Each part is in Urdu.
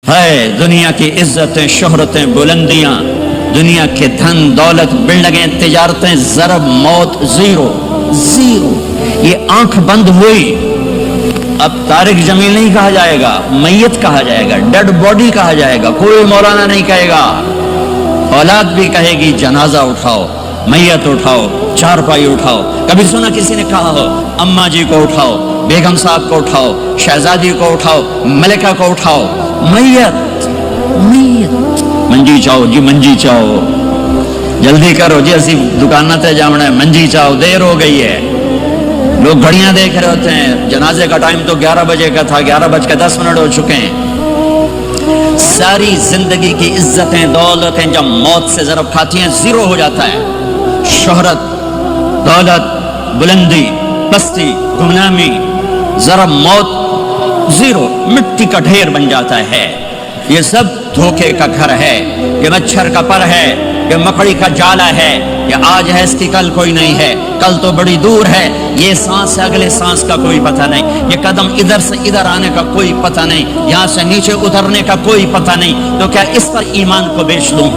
ہے دنیا کی عزتیں، شہرتیں، بلندیاں، دنیا کے دھن دولت، بلڈنگیں، تجارتیں، ضرب، موت، زیرو زیرو. یہ آنکھ بند ہوئی، اب طارق جمیل نہیں کہا جائے گا، میت کہا جائے گا، ڈیڈ باڈی کہا جائے گا. کوئی مولانا نہیں کہے گا. اولاد بھی کہے گی جنازہ اٹھاؤ، میت اٹھاؤ، چارپائی اٹھاؤ. کبھی سنا کسی نے کہا ہو اماں جی کو اٹھاؤ، بیگم صاحب کو اٹھاؤ، شہزادی کو اٹھاؤ، ملکہ کو اٹھاؤ؟ میت میت. منجی چاہو جی، منجی چاہو، جلدی کرو جی، اسی دکانہ تے جامنا ہے، منجی چاہو، دیر ہو گئی ہے. لوگ گھڑیاں دیکھ رہے ہوتے ہیں، جنازے کا ٹائم تو 11 بجے کا تھا، 11:10 ہو چکے ہیں. ساری زندگی کی عزتیں دولتیں جب موت سے ضرب کھاتی ہیں زیرو ہو جاتا ہے. شہرت، دولت، بلندی، پستی، گمنامی، ضرب موت، زیرو، مٹی کا ڈھیر بن جاتا ہے. یہ سب دھوکے کا گھر ہے، یہ مچھر کا پر ہے، یہ مکڑی کا جالا ہے. یہ آج ہے، اس کی کل کوئی نہیں ہے، کل تو بڑی دور ہے. یہ سانس سے اگلے سانس کا کوئی پتہ نہیں، یہ قدم ادھر سے ادھر آنے کا کوئی پتہ نہیں، یہاں سے نیچے اترنے کا کوئی پتہ نہیں. تو کیا اس پر ایمان کو بیچ دوں؟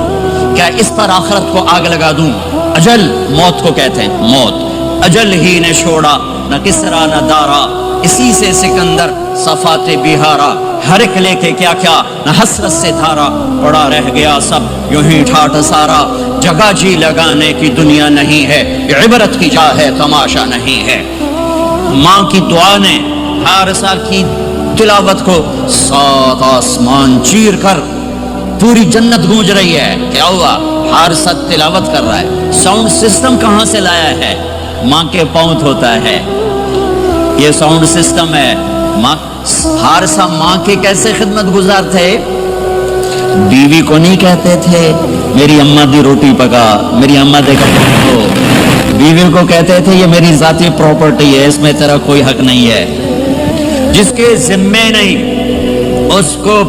کیا اس پر آخرت کو آگ لگا دوں؟ اجل موت کو کہتے ہیں، موت. اجل ہی نے چھوڑا نہ کسرا نہ دارا، اسی سے سکندر صفات بہارا. ہر ایک لے کے کیا کیا نہ حسرت سے دھارا، پڑا رہ گیا سب یوں ہی ٹھاٹھ سارا. جگہ جی لگانے کی دنیا نہیں ہے، یہ عبرت کی جا ہے، تماشا نہیں ہے. ماں کی دعا نے حارثہ کی تلاوت کو 7 آسمان چیر کر پوری جنت گونج رہی ہے. کیا ہوا؟ حارثہ تلاوت کر رہا ہے. ساؤنڈ سسٹم کہاں سے لایا ہے؟ ماں کے پاؤں ہوتا ہے، یہ ساؤنڈ سسٹم ہے. ماں حارثہ ماں کے کیسے خدمت گزار تھے؟ بیوی کو نہیں کہتے تھے میری اماں دی روٹی پکا، میری اماں دے کپڑے دھو. بیوی کو کہتے تھے یہ میری ذاتی پراپرٹی ہے، اس میں تیرا کوئی حق نہیں ہے. جس کے ذمے نہیں اس کو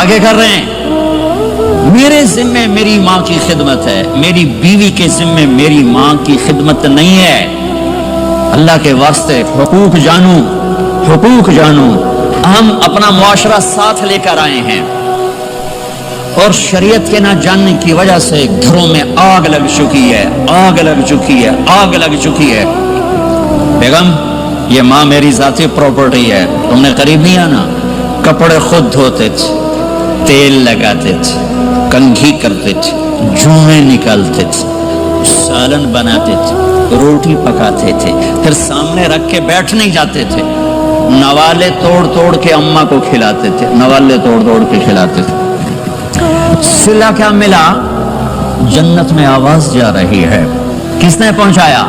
آگے کر رہے ہیں. میرے ذمے میری ماں کی خدمت ہے، میری بیوی کے ذمے میری ماں کی خدمت نہیں ہے. اللہ کے واسطے حقوق جانو، حقوق جانو. ہم اپنا معاشرہ ساتھ لے کر آئے ہیں اور شریعت کے نہ جاننے کی وجہ سے گھروں میں آگ لگ چکی ہے، آگ لگ چکی ہے، آگ لگ چکی ہے. بیگم یہ ماں میری ذاتی پراپرٹی ہے، تم نے قریب نہیں آنا. کپڑے خود دھوتے تھے، تیل لگاتے تھے، کنگھی کرتے تھے، جوئیں نکالتے تھے، سالن بناتے تھے، روٹی پکاتے تھے، پھر سامنے رکھ کے بیٹھ نہیں جاتے تھے، نوالے توڑ توڑ کے اماں کو کھلاتے تھے، نوالے توڑ توڑ کے کھلاتے تھے. صلہ کیا ملا؟ جنت میں آواز جا رہی ہے. کس نے پہنچایا؟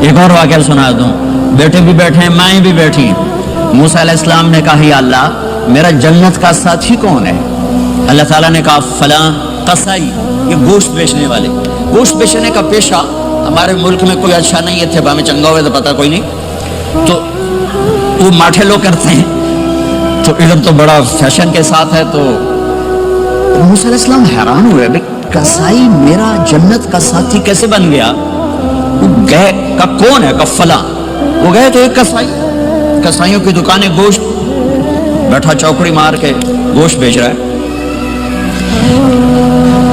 ایک اور واقعہ سنا دوں. بیٹے بھی بیٹھے ہیں، مائیں بھی بیٹھی. موسیٰ علیہ السلام نے کہا یا اللہ میرا جنت کا ساتھی کون ہے؟ اللہ تعالیٰ نے کہا فلاں قصائی، یہ گوشت بیچنے والے. گوشت بیچنے کا پیشہ ہمارے ملک میں کوئی اچھا نہیں ہے، تھے میں چنگا ہوئے تو پتہ کوئی نہیں، تو وہ ماٹھے لوگ کرتے ہیں. تو ادھر تو بڑا فیشن کے ساتھ ہے. تو موسیٰ علیہ السلام حیران ہوئے بھائی قصائی میرا جنت کا ساتھی کیسے بن گیا؟ وہ گئے کا کون ہے؟ کا فلاں. وہ گئے تو ایک قصائی، قصائیوں کی دکانیں، گوشت بیٹھا چوکڑی مار کے گوشت بیچ رہا ہے.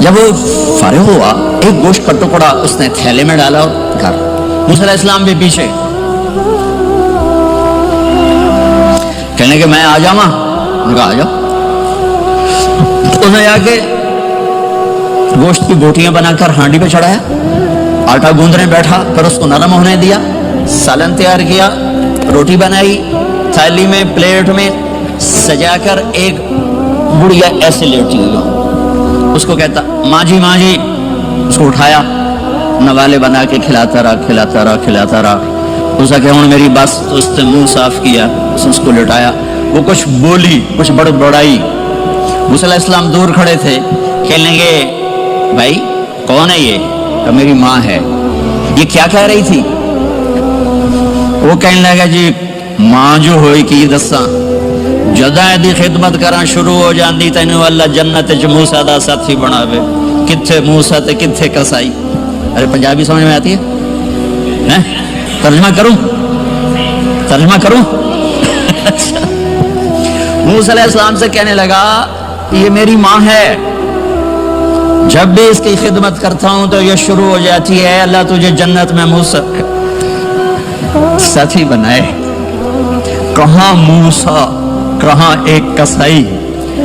جب وہ فارغ ہوا ایک گوشت کا ٹکڑا اس نے تھیلے میں ڈالا اور گھر. موسیٰ علیہ السلام بھی پیچھے، کہنے کہ میں آ جاؤں. انہوں نے کہا آ جاؤ. اس نے آ کے گوشت کی بوٹیاں بنا کر ہانڈی پہ چڑھایا، آٹا گوندنے بیٹھا، پھر اس کو نرم ہونے دیا، سالن تیار کیا، روٹی بنائی، تھالی میں پلیٹ میں سجا کر ایک بڑھیا ایسے لیٹی ہوئی. اس کو کہتا ماں جی ماں جی. اس کو اٹھایا، نوالے بنا کے کھلاتا رہا کھلاتا رہا کھلاتا رہا. اس کہ ہوں میری بس. تو اس نے منہ صاف کیا، اس کو لٹایا. وہ کچھ بولی، کچھ بڑبڑائی. موسیٰ علیہ السلام دور کھڑے تھے، کہنے لگے بھائی کون ہے یہ؟ کہ میری ماں ہے. یہ کیا کہہ رہی تھی؟ وہ کہنے لگا جی ماں جو ہوئی کی دساں جدا دی خدمت کرنا شروع ہو جاندی تینوں اللہ جنت چ موسیٰ دا ساتھی بناوے. کتھے موسیٰ تے کتھے قصائی. ارے پنجابی سمجھ میں آتی ہے؟ ترجمہ کروں؟ ترجمہ کروں؟ موسیٰ علیہ السلام سے کہنے لگا یہ میری ماں ہے، جب بھی اس کی خدمت کرتا ہوں تو یہ شروع ہو جاتی ہے اللہ تجھے جنت میں موسیٰ ساتھی بنائے۔ کہاں موسیٰ کہاں ایک کسائی،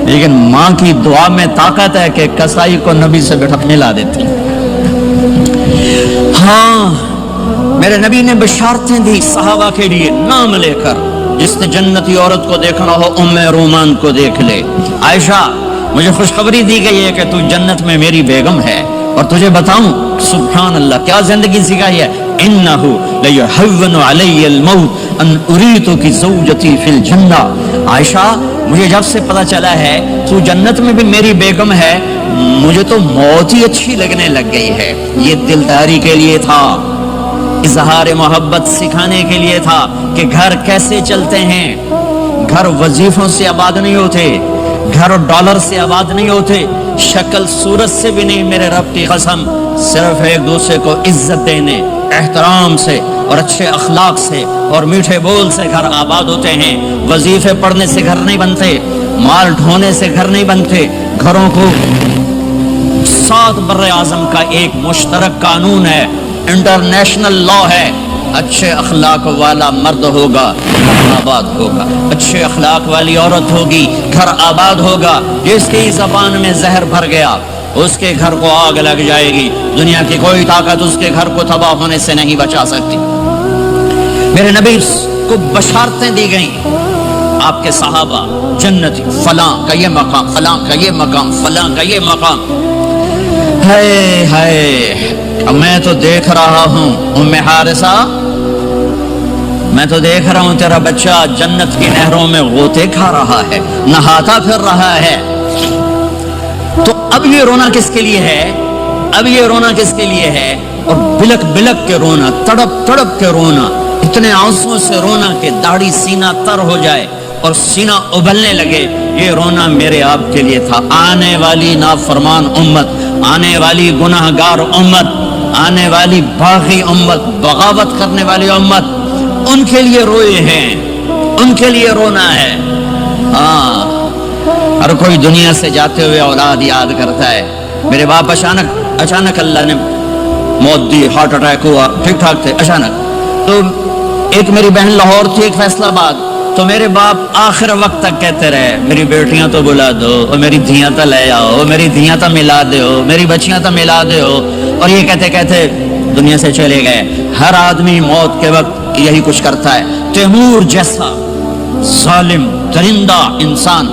لیکن ماں کی دعا میں طاقت ہے کہ کسائی کو نبی سے بٹھا ملا دیتی۔ ہاں میرے نبی نے بشارتیں دی صحابہ کے لیے نام لے کر، جس نے جنتی عورت کو دیکھنا ہو ام رومان کو دیکھ لے۔ عائشہ مجھے خوشخبری دی گئی ہے کہ تو جنت میں میری بیگم ہے، اور تجھے بتاؤں سبحان اللہ کیا زندگی سکھائی ہے، انہو لیحون علی الموت ان اریتو کی زوجتی فی الجنہ۔ عائشہ مجھے جب سے پتا چلا ہے تو جنت میں بھی میری بیگم ہے، مجھے تو موت ہی اچھی لگنے لگ گئی ہے۔ یہ دلداری کے لیے تھا، اظہار محبت سکھانے کے لیے تھا کہ گھر کیسے چلتے ہیں۔ گھر وظیفوں سے آباد نہیں ہوتے، گھر ڈالر سے آباد نہیں ہوتے، شکل صورت سے بھی نہیں، میرے رب کی قسم، صرف ایک دوسرے کو عزت دینے، احترام سے اور اچھے اخلاق سے اور میٹھے بول سے گھر آباد ہوتے ہیں۔ وظیفے پڑھنے سے گھر نہیں بنتے، مال ڈھونے سے گھر نہیں بنتے۔ گھروں کو 7 بر اعظم کا ایک مشترک قانون ہے، انٹرنیشنل لا ہے، اچھے اخلاق والا مرد ہوگا گھر آباد ہوگا، اچھے اخلاق والی عورت ہوگی گھر آباد ہوگا۔ جس کی زبان میں زہر بھر گیا اس کے گھر کو آگ لگ جائے گی، دنیا کی کوئی طاقت اس کے گھر کو تباہ ہونے سے نہیں بچا سکتی۔ میرے نبی کو بشارتیں دی گئیں، آپ کے صحابہ جنتی، فلاں کا یہ مقام، فلاں کا یہ مقام، فلاں کا یہ مقام۔ ہائے ہائے میں تو دیکھ رہا ہوں ام حارثہ، میں تو دیکھ رہا ہوں تیرا بچہ جنت کی نہروں میں غوطے کھا رہا ہے، نہاتا پھر رہا ہے۔ تو اب یہ رونا کس کے لیے ہے؟ اب یہ رونا کس کے لیے ہے؟ اور بلک بلک کے رونا، تڑپ تڑپ کے رونا، اتنے آنسوں سے رونا کہ داڑھی سینہ تر ہو جائے اور سینہ ابلنے لگے، یہ رونا میرے آپ کے لیے تھا۔ آنے والی نافرمان امت، آنے والی گناہگار امت، آنے والی باغی امت، بغاوت کرنے والی امت، ان کے لیے روئے ہیں، ان کے لیے رونا ہے۔ ہاں ہر کوئی دنیا سے جاتے ہوئے اولاد یاد کرتا ہے، میرے باپ اچانک اللہ نے موت دی، ہارٹ اٹیک ہوا، ٹھیک ٹھاک تھے، اچانک۔ تو ایک میری بہن لاہور تھی، ایک فیصل آباد، تو میرے باپ آخر وقت تک کہتے رہے میری بیٹیاں تو بلا دو، اور میری دھیاں تو لے آؤ، میری دھیاں تو ملا دو، میری بچیاں تو ملا دو، اور یہ کہتے کہتے دنیا سے چلے گئے۔ ہر آدمی موت کے وقت یہی کچھ کرتا ہے۔ تیمور جیسا ظالم درندہ انسان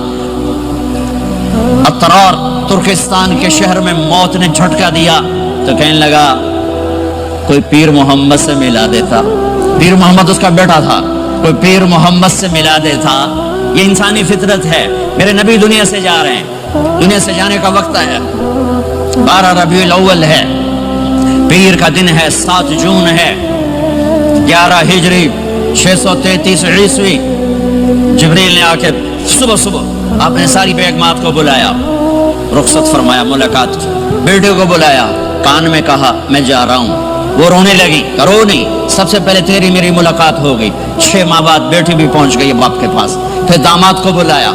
اطرار ترکستان کے شہر میں موت نے جھٹکا دیا تو کہنے لگا کوئی پیر محمد سے ملا دیتا، پیر محمد اس کا بیٹا تھا، کوئی پیر محمد سے ملا دیتا۔ یہ انسانی فطرت ہے۔ میرے نبی دنیا سے جا رہے ہیں، دنیا سے جانے کا وقت ہے، 12 ربیع الاول ہے، پیر کا دن ہے، 7 جون ہے، 11 ہجری 633 عیسوی۔ جبریل نے آ کے صبح آپ نے ساری بیگمات کو بلایا، رخصت فرمایا، ملاقات کی، بیٹے کو بلایا، کان میں کہا میں جا رہا ہوں۔ وہ رونے لگی، رو نہیں، سب سے پہلے تیری میری ملاقات ہو گئی۔ 6 ماہ بعد بیٹی بھی پہنچ گئی باپ کے پاس۔ پھر داماد کو بلایا،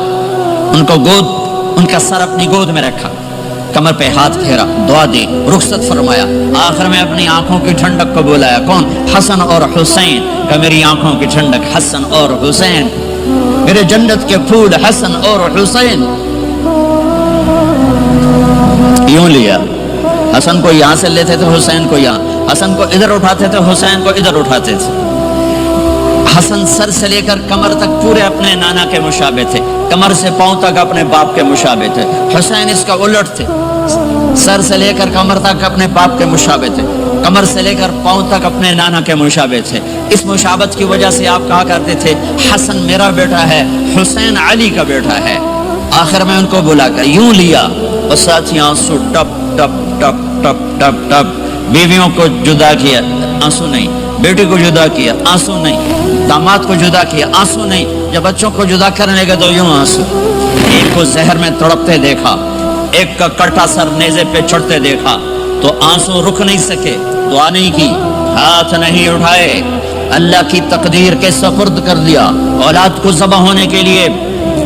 ان کو ان کا سر اپنی گود میں رکھا، کمر پہ ہاتھ پھیرا، دعا دی، رخصت فرمایا۔ آخر میں اپنی آنکھوں کی ٹھنڈک کو بلایا، کون؟ حسن اور حسین، کہ میری آنکھوں کی ٹھنڈک حسن اور حسین، میرے جنت کے پھول حسن اور حسین۔ یوں لیا، حسن کو یہاں سے لیتے تھے، حسین کو یہاں، حسن کو ادھر اٹھاتے تھے، حسین کو ادھر اٹھاتے تھے۔ حسن سر سے لے کر کمر تک پورے اپنے نانا کے مشابہ تھے، کمر سے پاؤں تک اپنے باپ کے مشابہ تھے۔ حسین اس کا الٹ تھے، سر سے لے کر کمر تک اپنے باپ کے مشابہ تھے، کمر سے لے کر پاؤں تک اپنے نانا کے مشابہ تھے۔ اس مشابہت کی وجہ سے آپ کہا کرتے تھے حسن میرا بیٹا ہے، حسین علی کا بیٹا ہے۔ آخر میں ان کو بلا کر یوں لیا، اور ساتھ آنسو ٹپ ٹپ ٹپ ٹپ ٹپ ٹپ۔ بیویوں کو جدا کیا، آنسو نہیں، بیٹی کو جدا کیا، آنسو نہیں، داماد کو جدا کیا، آنسو نہیں، جب بچوں کو جدا کرنے لگے تو یوں آنسو۔ ایک کو زہر میں تڑپتے دیکھا، ایک کا کٹا سر نیزے پہ چڑھتے دیکھا تو آنسو رک نہیں سکے، دعا نہیں کی، ہاتھ نہیں اٹھائے، اللہ کی تقدیر کے سپرد کر دیا۔ اولاد کو ذبح ہونے کے لیے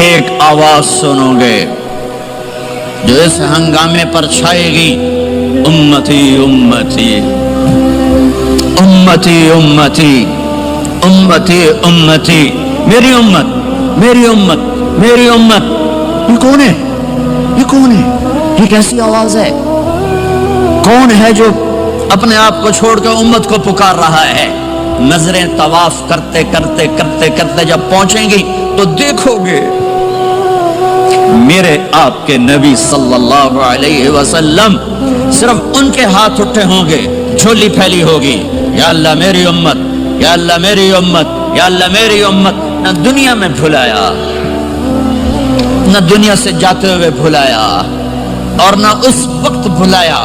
ایک آواز سنوگے جو اس ہنگامے پر چھائے گی، امتی امتی امتی امتی امتی امتی، میری امت میری امت میری امت۔ یہ کون ہے؟ یہ کون ہے؟ یہ کیسی آواز ہے؟ کون ہے جو اپنے آپ کو چھوڑ کے امت کو پکار رہا ہے؟ نظریں طواف کرتے کرتے کرتے کرتے جب پہنچیں گی تو دیکھو گے میرے آپ کے نبی صلی اللہ علیہ وسلم، صرف ان کے ہاتھ اٹھے ہوں گے، جھولی پھیلی ہوگی، یا اللہ میری امت، یا اللہ میری امت، یا اللہ میری امت۔ نہ دنیا میں بھلایا، نہ دنیا سے جاتے ہوئے بھلایا، اور نہ اس وقت بھلایا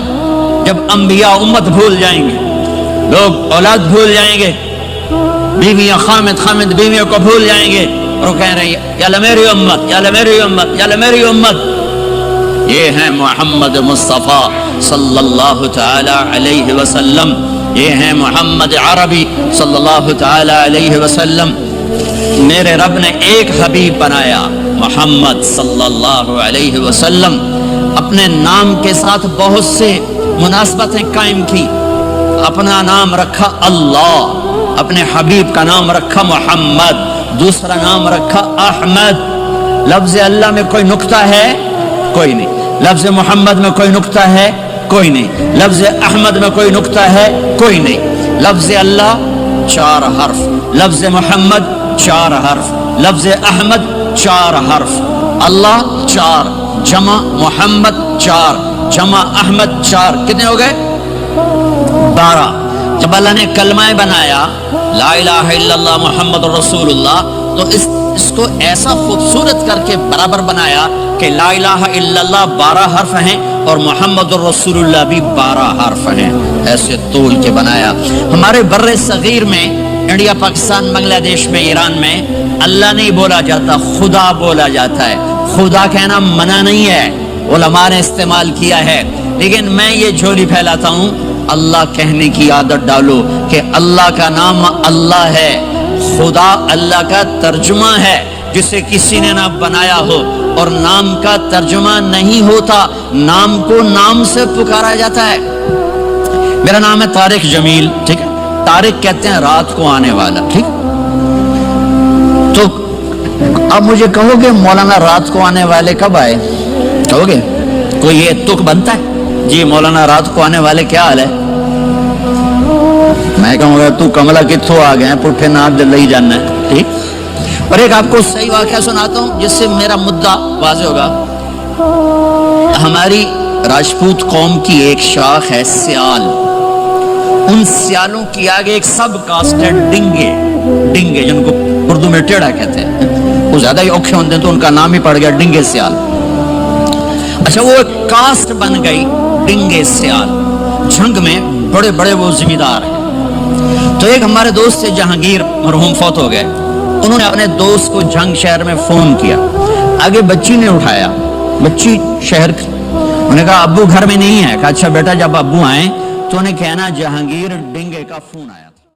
جب انبیاء امت بھول جائیں گے، لوگ اولاد بھول جائیں گے، بیویاں خامد بیویوں کو بھول جائیں گے، اور وہ کہہ رہے ہیں یا اللہ میری امت، یا اللہ میری امت، یا اللہ میری امت۔ یہ ہیں محمد مصطفیٰ صلی اللہ تعالی علیہ وسلم، یہ ہیں محمد عربی صلی اللہ تعالی علیہ وسلم۔ میرے رب نے ایک حبیب بنایا، محمد صلی اللہ علیہ وسلم۔ اپنے نام کے ساتھ بہت سے مناسبتیں قائم کی، اپنا نام رکھا اللہ، اپنے حبیب کا نام رکھا محمد، دوسرا نام رکھا احمد۔ لفظ اللہ میں کوئی نکتہ ہے؟ کوئی نہیں۔ لفظ محمد میں کوئی نکتہ ہے؟ کوئی نہیں۔ لفظ احمد میں کوئی نکتہ ہے؟ کوئی نہیں۔ لفظ اللہ 4 حرف، لفظ محمد 4 حرف، لفظ احمد 4 حرف، اللہ 4، جمع محمد 4، جمع احمد 4، کتنے ہو گئے؟ 12۔ جب اللہ نے کلمہ بنایا لا الہ الا اللہ محمد رسول اللہ، تو اس کو ایسا خوبصورت کر کے برابر بنایا کہ لا الہ الا اللہ 12 حرف ہیں اور محمد رسول اللہ بھی 12 حرف ہیں، ایسے طول کے بنایا۔ ہمارے بر صغیر میں، انڈیا، پاکستان، بنگلہ دیش میں، ایران میں اللہ نہیں بولا جاتا، خدا بولا جاتا ہے۔ خدا کہنا منع نہیں ہے، علماء نے استعمال کیا ہے، لیکن میں یہ جھولی پھیلاتا ہوں، اللہ کہنے کی عادت ڈالو کہ اللہ کا نام اللہ ہے، خدا اللہ کا ترجمہ ہے جسے کسی نے نہ بنایا ہو، اور نام کا ترجمہ نہیں ہوتا، نام کو نام سے پکارا جاتا ہے۔ میرا نام ہے طارق جمیل، ٹھیک ہے؟ طارق کہتے ہیں رات کو آنے والا، ٹھیک؟ تو اب مجھے کہو گے مولانا رات کو آنے والے کب آئے؟ کہو گے کوئی یہ تک بنتا ہے؟ جی مولانا رات کو آنے والے کیا حال ہے؟ میں کہوں گا تو کملا کتھوں آ گئے، پٹھے ناک دل ہی جاننا ہے، ٹھیک؟ اور ایک آپ کو صحیح واقعہ سناتا ہوں جس سے میرا مدعا واضح ہوگا۔ ہماری راجپوت قوم کی ایک شاخ ہے سیال، ان سیالوں کی آگے ایک سب کاسٹ ہے ڈنگے، ڈنگے جن کو اردو میں ٹیڑھا کہتے ہیں، وہ زیادہ ہی اوکھے ہوتے ہیں تو ان کا نام ہی پڑ گیا ڈنگے سیال۔ اچھا وہ ایک کاسٹ بن گئی ڈنگے سیال، جنگ میں بڑے بڑے وہ ذمہ دار ہیں۔ تو ایک ہمارے دوست سے جہانگیر مرحوم فوت ہو گئے، انہوں نے اپنے دوست کو جنگ شہر میں فون کیا، آگے بچی نے اٹھایا، بچی شہر، انہوں نے کہا ابو گھر میں نہیں ہے، کہا اچھا بیٹا جب ابو آئیں تو انہیں کہنا جہانگیر ڈنگے کا فون آیا۔